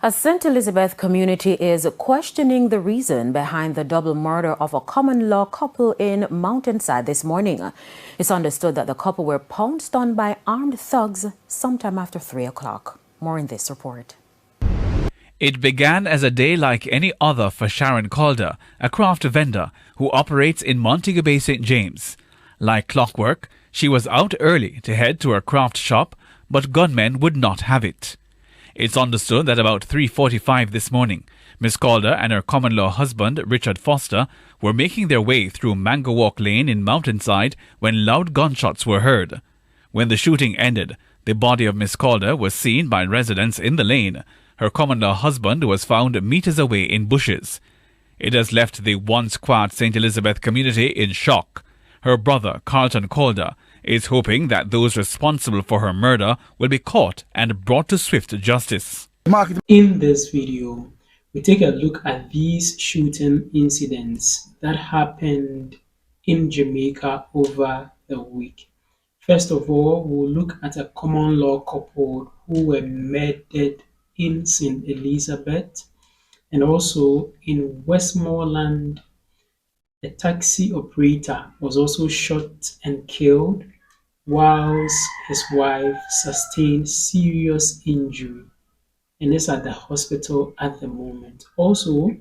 A St. Elizabeth community is questioning the reason behind the double murder of a common-law couple in Mountainside this morning. It's understood that the couple were pounced on by armed thugs sometime after 3 o'clock. More in this report. It began as a day like any other for Sharon Calder, a craft vendor who operates in Montego Bay, St. James. Like clockwork, she was out early to head to her craft shop, but gunmen would not have it. It's understood that about 3:45 this morning, Miss Calder and her common-law husband, Richard Foster, were making their way through Mango Walk Lane in Mountainside when loud gunshots were heard. When the shooting ended, the body of Miss Calder was seen by residents in the lane. Her common-law husband was found meters away in bushes. It has left the once quiet St. Elizabeth community in shock. Her brother, Carlton Calder, is hoping that those responsible for her murder will be caught and brought to swift justice. In this video, we take a look at these shooting incidents that happened in Jamaica over the week. First of all, we'll look at a common law couple who were murdered in St. Elizabeth, and also in Westmoreland, a taxi operator was also shot and killed, whilst his wife sustained serious injury and is at the hospital at the moment. Also,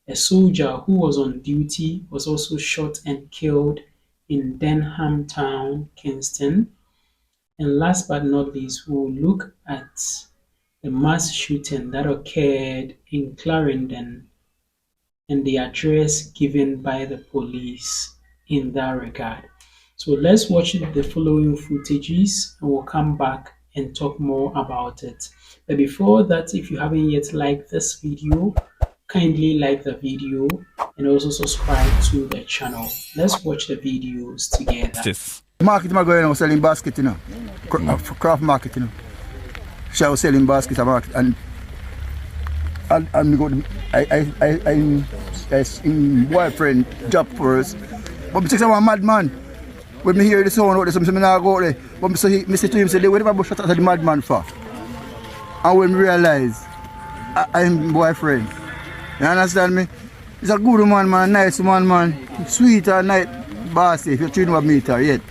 a soldier who was on duty was also shot and killed in Denham Town, Kingston. And last but not least, we'll look at the mass shooting that occurred in Clarendon and the address given by the police in that regard. So let's watch the following footages and we'll come back and talk more about it. But before that, if you haven't yet liked this video, kindly like the video and also subscribe to the channel. Let's watch the videos together. Market am going out selling basket, you know. Craft market, you know. She was selling basket market and go I boyfriend job for us. But I think I'm a madman. When I hear the sound out there, something I go there. But I say to him, say, whatever shot at the madman for. And when I realize I'm boyfriend. You understand me? He's a good man, man, nice man. Sweet and nice bossy, if you treat him with me yet.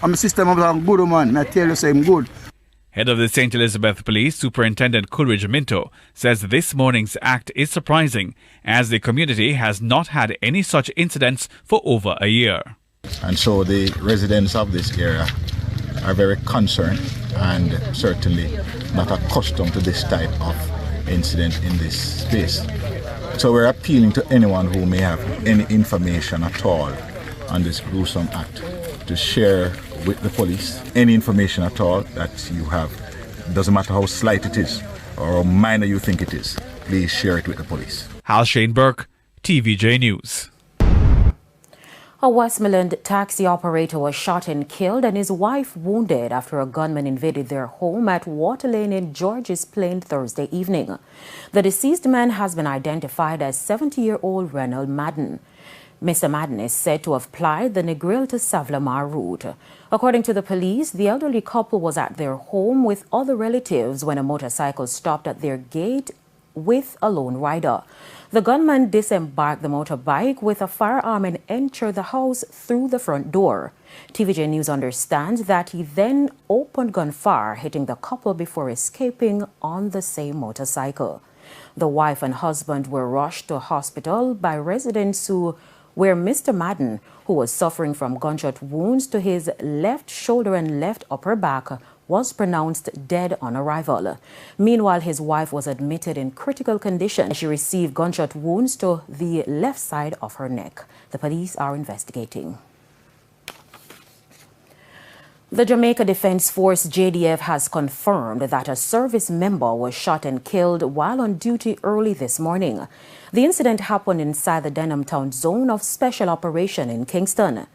I'm a sister, I'm a good man. I tell you, say I'm good. Head of the St. Elizabeth Police, Superintendent Coleridge Minto, says this morning's act is surprising as the community has not had any such incidents for over a year. And so the residents of this area are very concerned and certainly not accustomed to this type of incident in this space. So we're appealing to anyone who may have any information at all on this gruesome act to share with the police any information at all that you have. Doesn't matter how slight it is or how minor you think it is, please share it with the police. Hal Shane Burke, TVJ News. A Westmoreland taxi operator was shot and killed and his wife wounded after a gunman invaded their home at Water Lane in Georges Plain Thursday evening. The deceased man has been identified as 70-year-old Reynold Madden. Mr. Madden is said to have plied the Negril to Savlamar route. According to the police, the elderly couple was at their home with other relatives when a motorcycle stopped at their gate with a lone rider. The gunman disembarked the motorbike with a firearm and entered the house through the front door. TVJ News understands that he then opened gunfire, hitting the couple before escaping on the same motorcycle. The wife and husband were rushed to hospital by residents where Mr. Madden, who was suffering from gunshot wounds to his left shoulder and left upper back, was pronounced dead on arrival. Meanwhile, his wife was admitted in critical condition. She received gunshot wounds to the left side of her neck. The police are investigating. The Jamaica Defense Force JDF has confirmed that a service member was shot and killed while on duty early this morning. The incident happened inside the Denham Town zone of special operation in Kingston.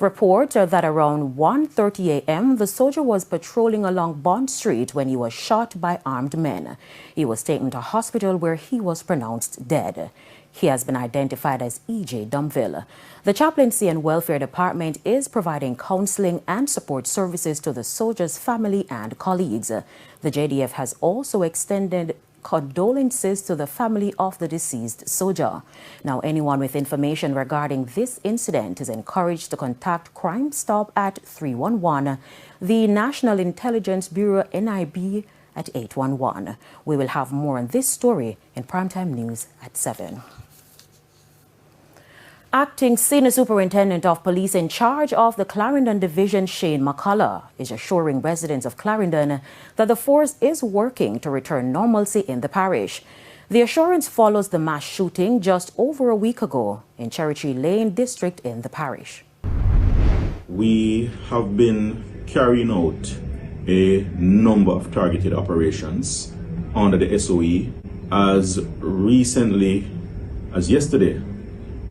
Reports are that around 1:30 a.m. the soldier was patrolling along Bond Street when he was shot by armed men. He was taken to hospital where he was pronounced dead. He has been identified as E.J. Dumville. The Chaplaincy and Welfare Department is providing counseling and support services to the soldier's family and colleagues. The JDF has also extended condolences to the family of the deceased soldier. Now, anyone with information regarding this incident is encouraged to contact Crime Stop at 311, the National Intelligence Bureau NIB at 811. We will have more on this story in Primetime News at 7. Acting Senior Superintendent of Police in charge of the Clarendon Division, Shane McCullough, is assuring residents of Clarendon that the force is working to return normalcy in the parish. The assurance follows the mass shooting just over a week ago in Cherry Lane district in the parish. We have been carrying out a number of targeted operations under the SOE. As recently as yesterday,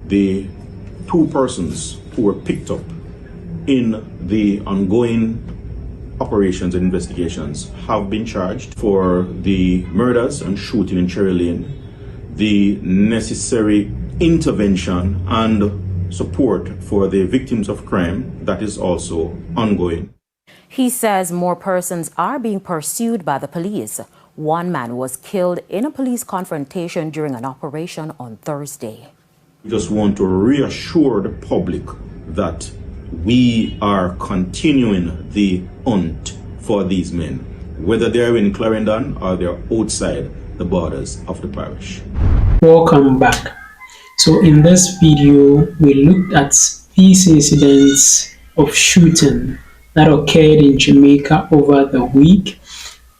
the 2 persons who were picked up in the ongoing operations and investigations have been charged for the murders and shooting in Cherry Lane, the necessary intervention and support for the victims of crime that is also ongoing. He says more persons are being pursued by the police. One man was killed in a police confrontation during an operation on Thursday. We just want to reassure the public that we are continuing the hunt for these men, whether they're in Clarendon or they're outside the borders of the parish. Welcome back. So in this video, we looked at these incidents of shooting that occurred in Jamaica over the week,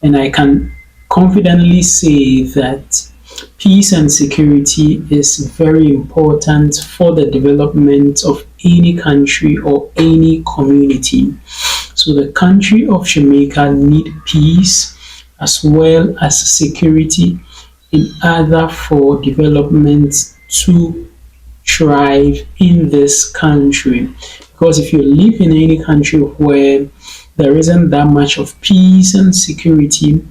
and I can confidently say that peace and security is very important for the development of any country or any community. So the country of Jamaica need peace as well as security in order for development to thrive in this country. Because if you live in any country where there isn't that much of peace and security,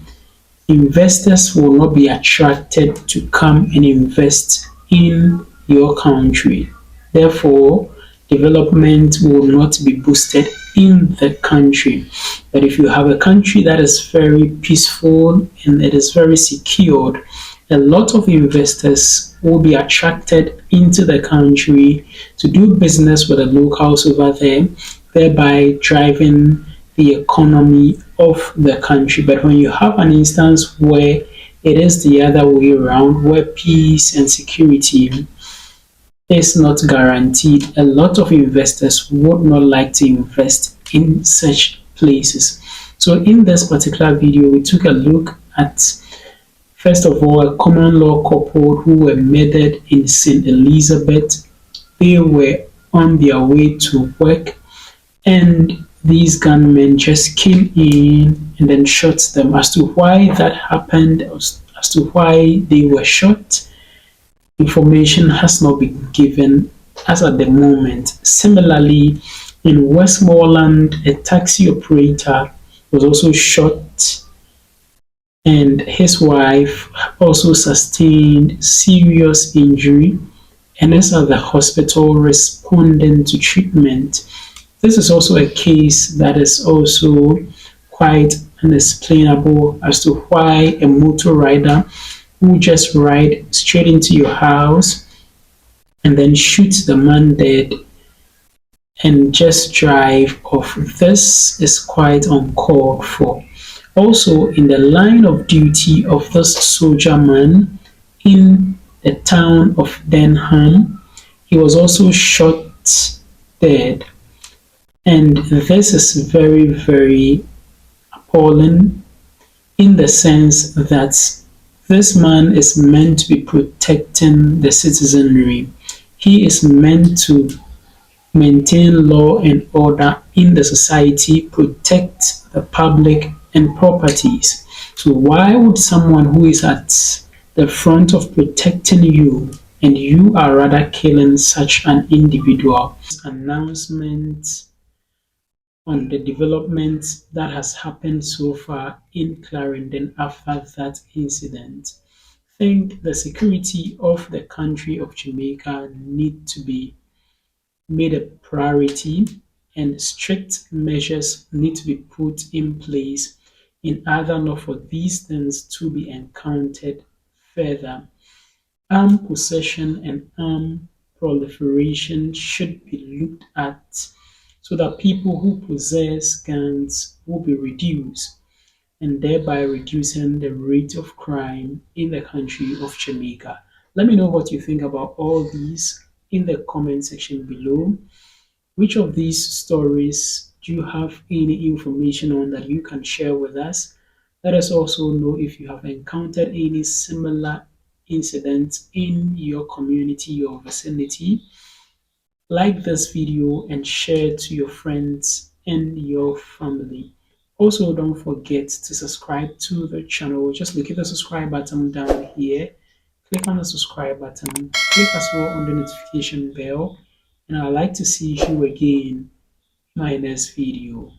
investors will not be attracted to come and invest in your country. Therefore, development will not be boosted in the country. But if you have a country that is very peaceful and it is very secured, a lot of investors will be attracted into the country to do business with the locals over there, thereby driving the economy of the country. But when you have an instance where it is the other way around, where peace and security is not guaranteed, a lot of investors would not like to invest in such places. So in this particular video, we took a look at, first of all, a common law couple who were murdered in St. Elizabeth. They were on their way to work, and these gunmen just came in and then shot them. As to why that happened, as to why they were shot, information has not been given as at the moment. Similarly, in Westmoreland, a taxi operator was also shot, and his wife also sustained serious injury and is at the hospital responding to treatment. This is also a case that is also quite unexplainable as to why a motor rider who just ride straight into your house and then shoots the man dead and just drive off. This is quite uncalled for. Also, in the line of duty of this soldier man in the town of Denham, he was also shot dead. And this is very, very appalling in the sense that this man is meant to be protecting the citizenry. He is meant to maintain law and order in the society, protect the public and properties. So why would someone who is at the front of protecting you and you are rather killing such an individual? Announcement on the development that has happened so far in Clarendon after that incident. think the security of the country of Jamaica need to be made a priority, and strict measures need to be put in place in order not for these things to be encountered further. Armed possession and armed proliferation should be looked at so that people who possess guns will be reduced, and thereby reducing the rate of crime in the country of Jamaica. Let me know what you think about all these in the comment section below. Which of these stories do you have any information on that you can share with us? Let us also know if you have encountered any similar incidents in your community or vicinity. Like this video and share it to your friends and your family. Also, don't forget to subscribe to the channel. Just look at the subscribe button down here. Click on the subscribe button. Click as well on the notification bell. And I'd like to see you again in my next video.